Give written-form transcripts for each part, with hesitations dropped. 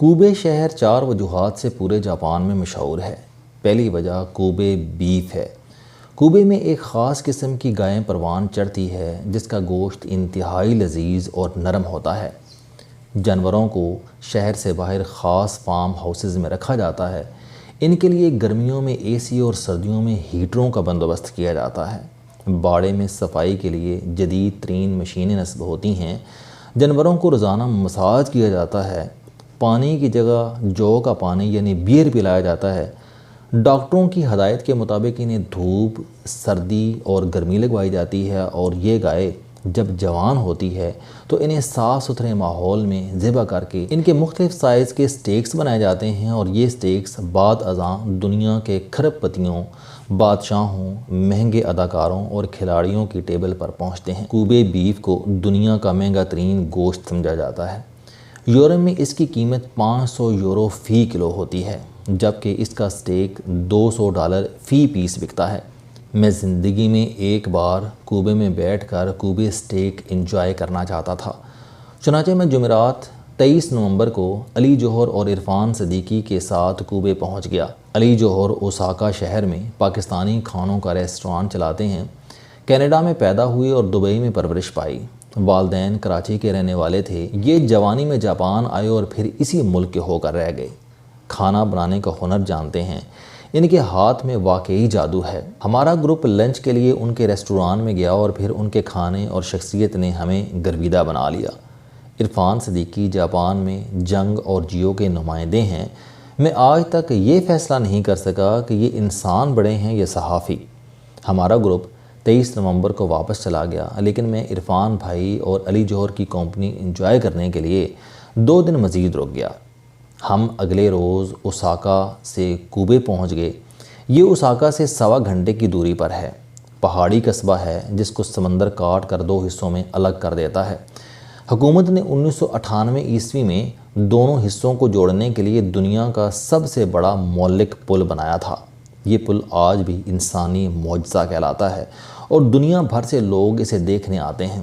کوبے شہر 4 وجوہات سے پورے جاپان میں مشہور ہے۔ پہلی وجہ کوبے بیف ہے۔ کوبے میں ایک خاص قسم کی گائے پروان چڑھتی ہے جس کا گوشت انتہائی لذیذ اور نرم ہوتا ہے۔ جانوروں کو شہر سے باہر خاص فارم ہاؤسز میں رکھا جاتا ہے۔ ان کے لیے گرمیوں میں اے سی اور سردیوں میں ہیٹروں کا بندوبست کیا جاتا ہے۔ باڑے میں صفائی کے لیے جدید ترین مشینیں نصب ہوتی ہیں۔ جانوروں کو روزانہ مساج کیا جاتا ہے۔ پانی کی جگہ جو کا پانی یعنی بیئر پلایا جاتا ہے۔ ڈاکٹروں کی ہدایت کے مطابق انہیں دھوپ، سردی اور گرمی لگوائی جاتی ہے، اور یہ گائے جب جوان ہوتی ہے تو انہیں صاف ستھرے ماحول میں ذبح کر کے ان کے مختلف سائز کے سٹیکس بنائے جاتے ہیں، اور یہ سٹیکس بعد ازاں دنیا کے کھرب پتیوں، بادشاہوں، مہنگے اداکاروں اور کھلاڑیوں کی ٹیبل پر پہنچتے ہیں۔ کوبے بیف کو دنیا کا مہنگا ترین گوشت سمجھا جاتا ہے۔ یورپ میں اس کی قیمت 500 یورو فی کلو ہوتی ہے، جبکہ اس کا سٹیک $200 فی پیس بکتا ہے۔ میں زندگی میں ایک بار کوبے میں بیٹھ کر کوبے سٹیک انجوائے کرنا چاہتا تھا، چنانچہ میں جمعرات 23 نومبر کو علی جوہر اور عرفان صدیقی کے ساتھ کوبے پہنچ گیا۔ علی جوہر اوساکا شہر میں پاکستانی کھانوں کا ریسٹوران چلاتے ہیں۔ کینیڈا میں پیدا ہوئے اور دبئی میں پرورش پائی۔ والدین کراچی کے رہنے والے تھے۔ یہ جوانی میں جاپان آئے اور پھر اسی ملک کے ہو کر رہ گئے۔ کھانا بنانے کا ہنر جانتے ہیں۔ ان کے ہاتھ میں واقعی جادو ہے۔ ہمارا گروپ لنچ کے لیے ان کے ریسٹوران میں گیا اور پھر ان کے کھانے اور شخصیت نے ہمیں گرویدہ بنا لیا۔ عرفان صدیقی جاپان میں جنگ اور جیو کے نمائندے ہیں۔ میں آج تک یہ فیصلہ نہیں کر سکا کہ یہ انسان بڑے ہیں یا صحافی۔ ہمارا گروپ 23 نومبر کو واپس چلا گیا، لیکن میں عرفان بھائی اور علی جوہر کی کمپنی انجوائے کرنے کے لیے 2 دن مزید رک گیا۔ ہم اگلے روز اوساکا سے کوبے پہنچ گئے۔ یہ اوساکا سے 1.25 گھنٹے کی دوری پر ہے۔ پہاڑی قصبہ ہے جس کو سمندر کاٹ کر 2 حصوں میں الگ کر دیتا ہے۔ حکومت نے 1998 عیسوی میں دونوں حصوں کو جوڑنے کے لیے دنیا کا سب سے بڑا مولک پل بنایا تھا۔ یہ پل آج بھی انسانی معجزہ کہلاتا ہے اور دنیا بھر سے لوگ اسے دیکھنے آتے ہیں۔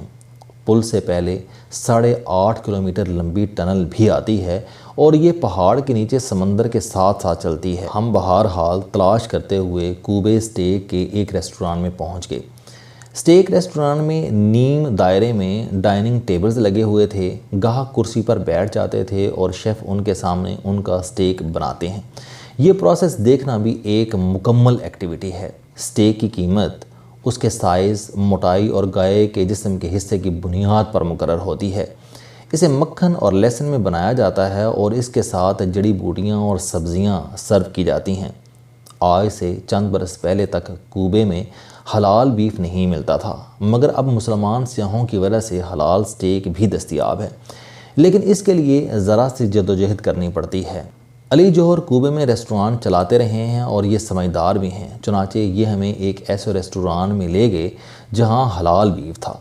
پل سے پہلے 8.5 کلومیٹر لمبی ٹنل بھی آتی ہے اور یہ پہاڑ کے نیچے سمندر کے ساتھ ساتھ چلتی ہے۔ ہم بہرحال تلاش کرتے ہوئے کوبے سٹیک کے ایک ریسٹوران میں پہنچ گئے۔ سٹیک ریسٹوران میں نیم دائرے میں ڈائننگ ٹیبلز لگے ہوئے تھے۔ گاہک کرسی پر بیٹھ جاتے تھے اور شیف ان کے سامنے ان کا سٹیک بناتے ہیں۔ یہ پروسیس دیکھنا بھی ایک مکمل ایکٹیویٹی ہے۔ سٹیک کی قیمت اس کے سائز، موٹائی اور گائے کے جسم کے حصے کی بنیاد پر مقرر ہوتی ہے۔ اسے مکھن اور لہسن میں بنایا جاتا ہے اور اس کے ساتھ جڑی بوٹیاں اور سبزیاں سرو کی جاتی ہیں۔ آج سے چند برس پہلے تک کوبے میں حلال بیف نہیں ملتا تھا، مگر اب مسلمان سیاحوں کی وجہ سے حلال سٹیک بھی دستیاب ہے، لیکن اس کے لیے ذرا سی جدوجہد کرنی پڑتی ہے۔ علی جوہر کوبے میں ریسٹوران چلاتے رہے ہیں اور یہ سمجھدار بھی ہیں، چنانچہ یہ ہمیں ایک ایسے ریسٹوران میں لے گئے جہاں حلال بیف تھا۔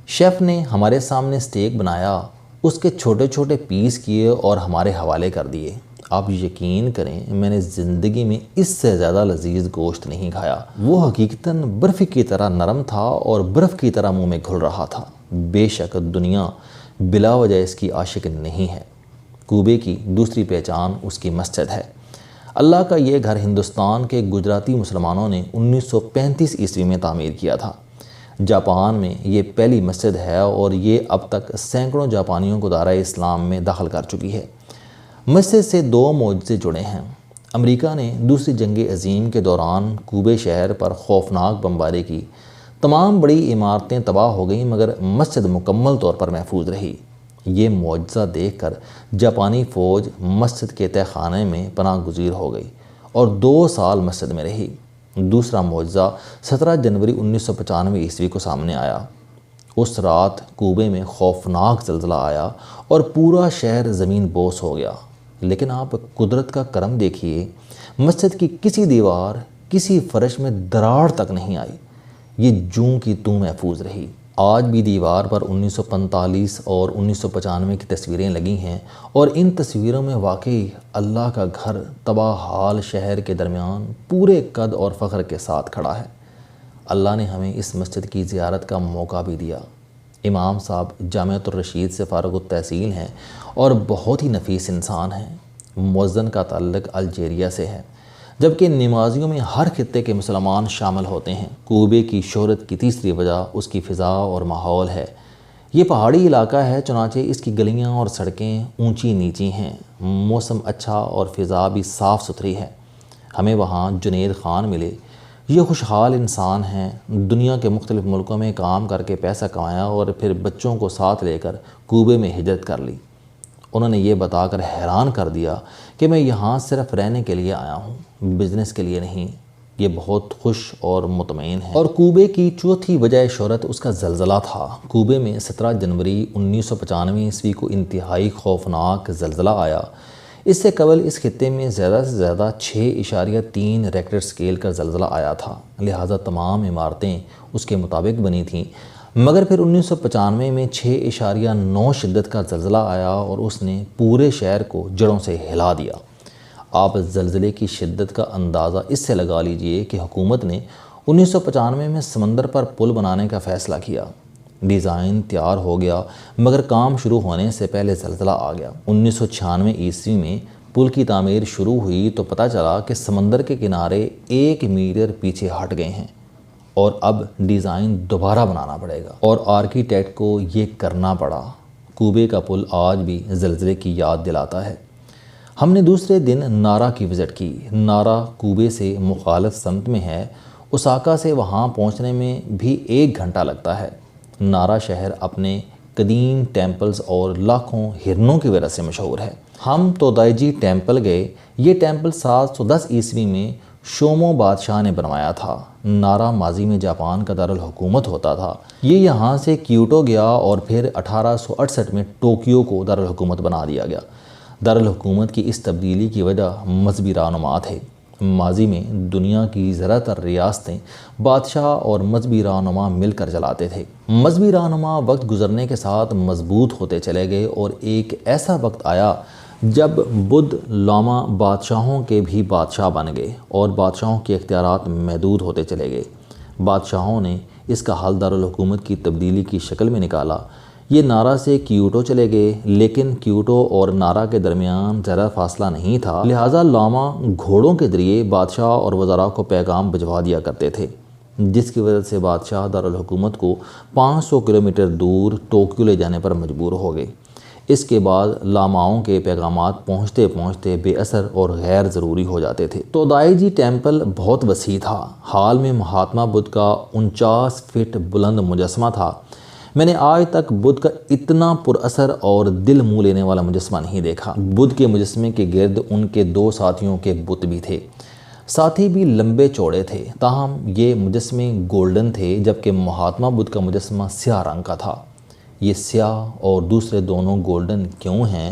شیف نے ہمارے سامنے سٹیک بنایا، اس کے چھوٹے چھوٹے پیس کیے اور ہمارے حوالے کر دیے۔ آپ یقین کریں میں نے زندگی میں اس سے زیادہ لذیذ گوشت نہیں کھایا۔ وہ حقیقتاً برف کی طرح نرم تھا اور برف کی طرح منہ میں گھل رہا تھا۔ بے شک دنیا بلا وجہ اس کی عاشق نہیں ہے۔ کوبے کی دوسری پہچان اس کی مسجد ہے۔ اللہ کا یہ گھر ہندوستان کے گجراتی مسلمانوں نے 1935 عیسوی میں تعمیر کیا تھا۔ جاپان میں یہ پہلی مسجد ہے اور یہ اب تک سینکڑوں جاپانیوں کو دائرہ اسلام میں داخل کر چکی ہے۔ مسجد سے 2 معجزے جڑے ہیں۔ امریکہ نے دوسری جنگ عظیم کے دوران کوبے شہر پر خوفناک بمباری کی۔ تمام بڑی عمارتیں تباہ ہو گئیں مگر مسجد مکمل طور پر محفوظ رہی۔ یہ معجزہ دیکھ کر جاپانی فوج مسجد کے تہہ خانے میں پناہ گزیر ہو گئی اور 2 سال مسجد میں رہی۔ دوسرا معجزہ 17 جنوری 1995 عیسوی کو سامنے آیا۔ اس رات کوبے میں خوفناک زلزلہ آیا اور پورا شہر زمین بوس ہو گیا، لیکن آپ قدرت کا کرم دیکھیے، مسجد کی کسی دیوار، کسی فرش میں دراڑ تک نہیں آئی۔ یہ جوں کی توں محفوظ رہی۔ آج بھی دیوار پر 1945 اور 1995 کی تصویریں لگی ہیں اور ان تصویروں میں واقعی اللہ کا گھر تباہ حال شہر کے درمیان پورے قد اور فخر کے ساتھ کھڑا ہے۔ اللہ نے ہمیں اس مسجد کی زیارت کا موقع بھی دیا۔ امام صاحب جامعۃ الرشید سے فارغ التحصیل ہیں اور بہت ہی نفیس انسان ہیں۔ مؤذن کا تعلق الجیریا سے ہے، جبکہ نمازیوں میں ہر خطے کے مسلمان شامل ہوتے ہیں۔ کوبے کی شہرت کی تیسری وجہ اس کی فضا اور ماحول ہے۔ یہ پہاڑی علاقہ ہے، چنانچہ اس کی گلیاں اور سڑکیں اونچی نیچی ہیں۔ موسم اچھا اور فضا بھی صاف ستھری ہے۔ ہمیں وہاں جنید خان ملے۔ یہ خوشحال انسان ہیں، دنیا کے مختلف ملکوں میں کام کر کے پیسہ کمایا اور پھر بچوں کو ساتھ لے کر کوبے میں ہجرت کر لی۔ انہوں نے یہ بتا کر حیران کر دیا کہ میں یہاں صرف رہنے کے لیے آیا ہوں، بزنس کے لیے نہیں۔ یہ بہت خوش اور مطمئن ہے۔ اور کوبے کی چوتھی وجہ شہرت اس کا زلزلہ تھا۔ کوبے میں 17 جنوری 1995 عیسوی کو انتہائی خوفناک زلزلہ آیا۔ اس سے قبل اس خطے میں زیادہ سے زیادہ 6.3 ریکٹر سکیل کا زلزلہ آیا تھا، لہٰذا تمام عمارتیں اس کے مطابق بنی تھیں۔ مگر پھر 1995 میں 6.9 شدت کا زلزلہ آیا اور اس نے پورے شہر کو جڑوں سے ہلا دیا۔ آپ زلزلے کی شدت کا اندازہ اس سے لگا لیجئے کہ حکومت نے 1995 میں سمندر پر پل بنانے کا فیصلہ کیا۔ ڈیزائن تیار ہو گیا، مگر کام شروع ہونے سے پہلے زلزلہ آ گیا۔ 1996 عیسوی میں پل کی تعمیر شروع ہوئی تو پتہ چلا کہ سمندر کے کنارے 1 میٹر پیچھے ہٹ گئے ہیں اور اب ڈیزائن دوبارہ بنانا پڑے گا، اور آرکیٹیکٹ کو یہ کرنا پڑا۔ کوبے کا پل آج بھی زلزلے کی یاد دلاتا ہے۔ ہم نے دوسرے دن نارا کی وزٹ کی۔ نارا کوبے سے مخالف سمت میں ہے۔ اوساکا سے وہاں پہنچنے میں بھی 1 گھنٹہ لگتا ہے۔ نارا شہر اپنے قدیم ٹیمپلز اور لاکھوں ہرنوں کی وجہ سے مشہور ہے۔ ہم تودائیجی ٹیمپل گئے۔ یہ ٹیمپل 710 عیسوی میں شومو بادشاہ نے بنوایا تھا۔ نارا ماضی میں جاپان کا دارالحکومت ہوتا تھا۔ یہ یہاں سے کیوٹو گیا اور پھر 1868 میں ٹوکیو کو دارالحکومت بنا دیا گیا۔ دارالحکومت کی اس تبدیلی کی وجہ مذہبی رہنما تھے۔ ماضی میں دنیا کی زیادہ تر ریاستیں بادشاہ اور مذہبی رہنما مل کر چلاتے تھے۔ مذہبی رہنما وقت گزرنے کے ساتھ مضبوط ہوتے چلے گئے اور ایک ایسا وقت آیا جب بدھ لاما بادشاہوں کے بھی بادشاہ بن گئے اور بادشاہوں کے اختیارات محدود ہوتے چلے گئے۔ بادشاہوں نے اس کا حل دارالحکومت کی تبدیلی کی شکل میں نکالا۔ یہ نارا سے کیوٹو چلے گئے، لیکن کیوٹو اور نارا کے درمیان زیادہ فاصلہ نہیں تھا، لہٰذا لاما گھوڑوں کے ذریعے بادشاہ اور وزراء کو پیغام بھجوا دیا کرتے تھے، جس کی وجہ سے بادشاہ دارالحکومت کو 500 کلومیٹر دور ٹوکیو لے جانے پر مجبور ہو گئے۔ اس کے بعد لاماؤں کے پیغامات پہنچتے پہنچتے بے اثر اور غیر ضروری ہو جاتے تھے۔ تودائیجی ٹیمپل بہت وسیع تھا۔ حال میں مہاتما بدھ کا 49 فٹ بلند مجسمہ تھا۔ میں نے آج تک بدھ کا اتنا پر اثر اور دل منہ لینے والا مجسمہ نہیں دیکھا۔ بدھ کے مجسمے کے گرد ان کے 2 ساتھیوں کے بت بھی تھے۔ ساتھی بھی لمبے چوڑے تھے، تاہم یہ مجسمے گولڈن تھے، جبکہ مہاتما بدھ کا مجسمہ سیاہ رنگ کا تھا۔ یہ سیاہ اور دوسرے دونوں گولڈن کیوں ہیں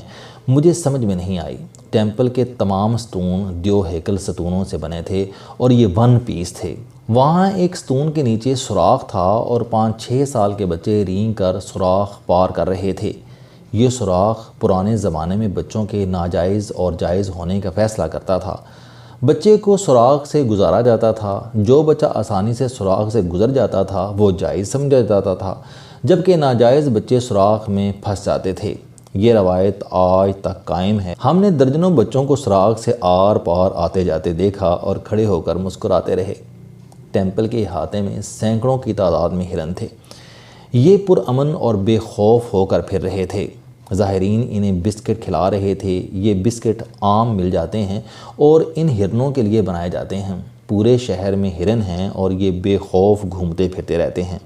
مجھے سمجھ میں نہیں آئی۔ ٹیمپل کے تمام ستون دیو ہیکل ستونوں سے بنے تھے اور یہ 1 پیس تھے۔ وہاں ایک ستون کے نیچے سوراخ تھا اور 5-6 سال کے بچے رینگ کر سوراخ پار کر رہے تھے۔ یہ سوراخ پرانے زمانے میں بچوں کے ناجائز اور جائز ہونے کا فیصلہ کرتا تھا۔ بچے کو سوراخ سے گزارا جاتا تھا۔ جو بچہ آسانی سے سوراخ سے گزر جاتا تھا وہ جائز سمجھا جاتا تھا، جبکہ ناجائز بچے سوراخ میں پھنس جاتے تھے۔ یہ روایت آج تک قائم ہے۔ ہم نے درجنوں بچوں کو سوراخ سے آر پار آتے جاتے دیکھا اور کھڑے ہو کر مسکراتے رہے۔ ٹیمپل کے احاطے میں سینکڑوں کی تعداد میں ہرن تھے۔ یہ پرامن اور بے خوف ہو کر پھر رہے تھے۔ زائرین انہیں بسکٹ کھلا رہے تھے۔ یہ بسکٹ عام مل جاتے ہیں اور ان ہرنوں کے لیے بنائے جاتے ہیں۔ پورے شہر میں ہرن ہیں اور یہ بے خوف گھومتے پھرتے رہتے ہیں۔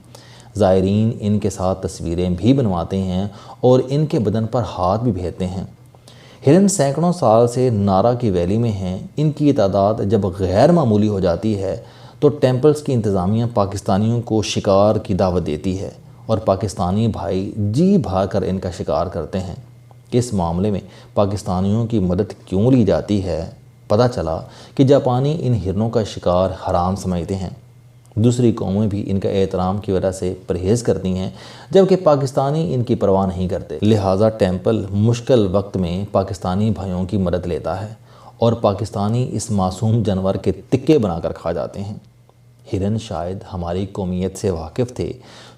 زائرین ان کے ساتھ تصویریں بھی بنواتے ہیں اور ان کے بدن پر ہاتھ بھی پھیرتے ہیں۔ ہرن سینکڑوں سال سے نارا کی ویلی میں ہیں۔ ان کی تعداد جب غیر معمولی ہو جاتی ہے تو ٹیمپلز کی انتظامیہ پاکستانیوں کو شکار کی دعوت دیتی ہے اور پاکستانی بھائی جی بھا کر ان کا شکار کرتے ہیں۔ اس معاملے میں پاکستانیوں کی مدد کیوں لی جاتی ہے؟ پتہ چلا کہ جاپانی ان ہرنوں کا شکار حرام سمجھتے ہیں۔ دوسری قومیں بھی ان کا احترام کی وجہ سے پرہیز کرتی ہیں، جبکہ پاکستانی ان کی پرواہ نہیں کرتے۔ لہٰذا ٹیمپل مشکل وقت میں پاکستانی بھائیوں کی مدد لیتا ہے اور پاکستانی اس معصوم جانور کے تکے بنا کر کھا جاتے ہیں۔ ہرن شاید ہماری قومیت سے واقف تھے۔